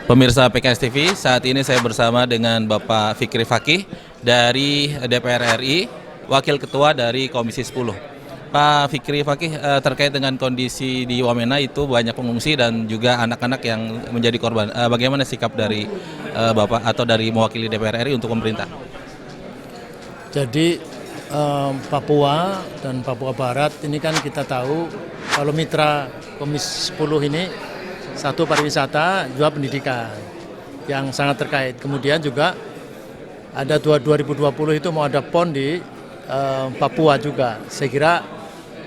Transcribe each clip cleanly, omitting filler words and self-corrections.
Pemirsa PKS TV, saat ini saya bersama dengan Bapak Fikri Fakih dari DPR RI, Wakil Ketua dari Komisi 10. Pak Fikri Fakih, terkait dengan kondisi di Wamena itu banyak pengungsi dan juga anak-anak yang menjadi korban. Bagaimana sikap dari Bapak atau dari mewakili DPR RI untuk pemerintah? Jadi Papua dan Papua Barat ini kan kita tahu kalau mitra Komisi 10 ini satu pariwisata, dua pendidikan yang sangat terkait. Kemudian juga ada 2020 itu mau ada PON di Papua juga. Saya kira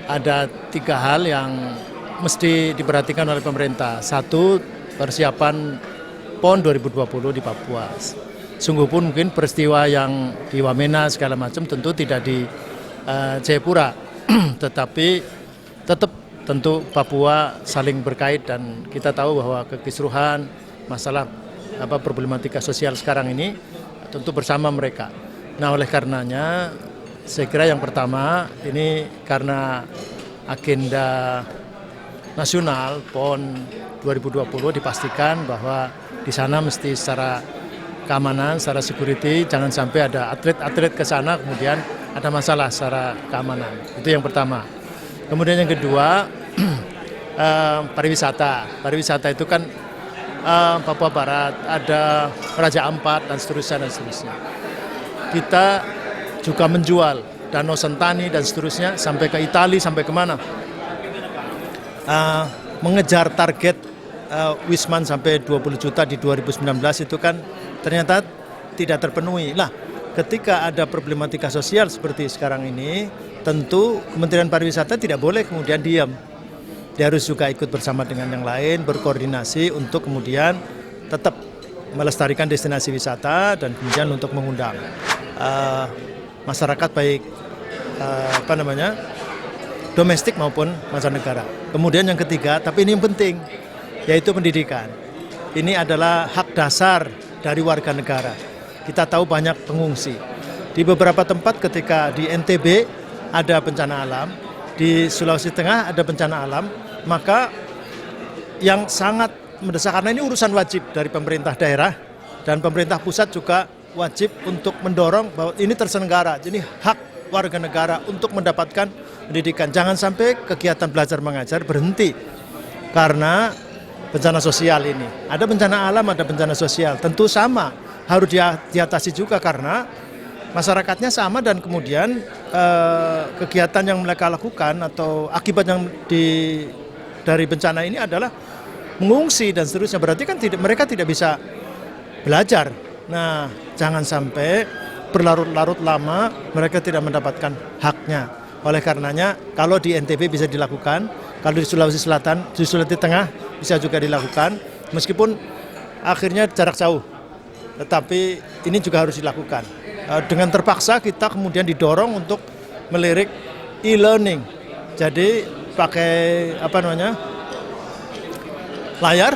ada tiga hal yang mesti diperhatikan oleh pemerintah. Satu, persiapan PON 2020 di Papua. Sungguh pun mungkin peristiwa yang di Wamena segala macam tentu tidak di Jayapura, tetapi tetap tentu Papua saling berkait dan kita tahu bahwa kekisruhan, masalah problematika sosial sekarang ini tentu bersama mereka. Nah oleh karenanya saya kira yang pertama ini karena agenda nasional PON 2020 dipastikan bahwa di sana mesti secara keamanan, secara security, jangan sampai ada atlet-atlet ke sana kemudian ada masalah secara keamanan. Itu yang pertama. Kemudian yang kedua, pariwisata. Pariwisata itu kan Papua Barat, ada Raja Ampat dan seterusnya dan seterusnya. Kita juga menjual Danau Sentani dan seterusnya sampai ke Italia, sampai kemana. Mengejar target Wisman sampai 20 juta di 2019 itu kan ternyata tidak terpenuhi. Lah, ketika ada problematika sosial seperti sekarang ini, tentu Kementerian Pariwisata tidak boleh kemudian diam. Dia harus juga ikut bersama dengan yang lain, berkoordinasi untuk kemudian tetap melestarikan destinasi wisata dan kemudian untuk mengundang masyarakat baik domestik maupun mancanegara. Kemudian yang ketiga, tapi ini yang penting, yaitu pendidikan. Ini adalah hak dasar dari warga negara. Kita tahu banyak pengungsi. Di beberapa tempat ketika di NTB ada bencana alam, di Sulawesi Tengah ada bencana alam, maka yang sangat mendesak karena ini urusan wajib dari pemerintah daerah dan pemerintah pusat juga wajib untuk mendorong bahwa ini terselenggara. Jadi hak warga negara untuk mendapatkan pendidikan. Jangan sampai kegiatan belajar mengajar berhenti karena bencana sosial ini. Ada bencana alam, ada bencana sosial. Tentu sama, harus diatasi juga karena masyarakatnya sama dan kemudian kegiatan yang mereka lakukan atau akibat yang dari bencana ini adalah mengungsi dan seterusnya. Berarti kan mereka tidak bisa belajar. Nah, jangan sampai berlarut-larut lama mereka tidak mendapatkan haknya. Oleh karenanya, kalau di NTB bisa dilakukan, kalau di Sulawesi Selatan, di Sulawesi Tengah bisa juga dilakukan, meskipun akhirnya jarak jauh, tetapi ini juga harus dilakukan. Dengan terpaksa kita kemudian didorong untuk melirik e-learning. Jadi pakai layar,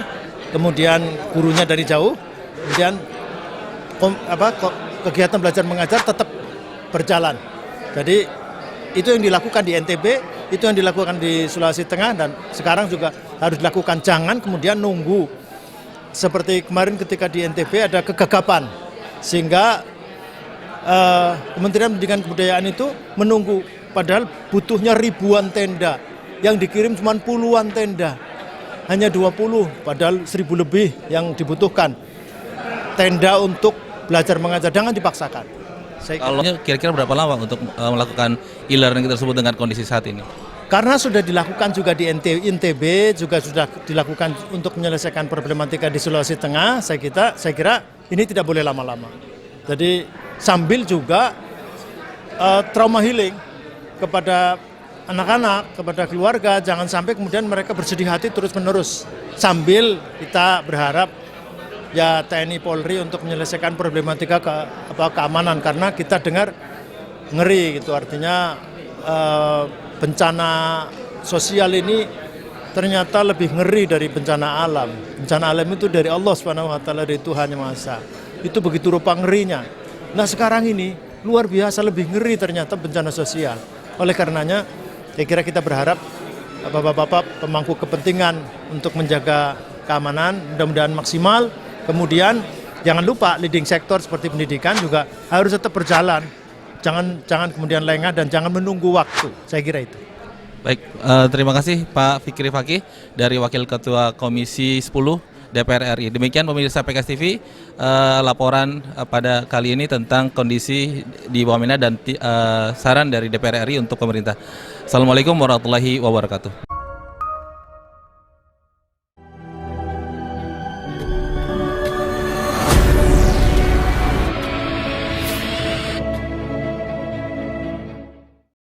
kemudian gurunya dari jauh, kemudian kegiatan belajar mengajar tetap berjalan. Jadi itu yang dilakukan di NTB, itu yang dilakukan di Sulawesi Tengah dan sekarang juga harus dilakukan. Jangan kemudian nunggu seperti kemarin ketika di NTB ada kegagapan sehingga Kementerian Pendidikan Kebudayaan itu menunggu padahal butuhnya ribuan tenda yang dikirim cuma puluhan tenda, hanya 20 padahal 1.000 lebih yang dibutuhkan tenda untuk belajar mengajar. Jangan dipaksakan. Kalau kira-kira berapa lama untuk melakukan e-learning tersebut dengan kondisi saat ini? Karena sudah dilakukan juga di NTB, juga sudah dilakukan untuk menyelesaikan problematika di Sulawesi Tengah, saya kira ini tidak boleh lama-lama. Jadi sambil juga trauma healing kepada anak-anak, kepada keluarga, jangan sampai kemudian mereka bersedih hati terus-menerus. Sambil kita berharap ya TNI Polri untuk menyelesaikan problematika keamanan karena kita dengar ngeri gitu, artinya bencana sosial ini ternyata lebih ngeri dari bencana alam. Bencana alam itu dari Allah Subhanahu wa taala, dari Tuhan Yang Maha Esa. Itu begitu rupa ngerinya. Nah, sekarang ini luar biasa lebih ngeri ternyata bencana sosial. Oleh karenanya saya kira kita berharap bapak-bapak pemangku kepentingan untuk menjaga keamanan mudah-mudahan maksimal Kemudian jangan lupa leading sektor seperti pendidikan juga harus tetap berjalan. Jangan kemudian lengah dan jangan menunggu waktu. Saya kira itu. Baik, terima kasih Pak Fikri Fakih dari Wakil Ketua Komisi 10 DPR RI. Demikian pemirsa PKS TV, laporan pada kali ini tentang kondisi di Wamena dan saran dari DPR RI untuk pemerintah. Assalamualaikum warahmatullahi wabarakatuh.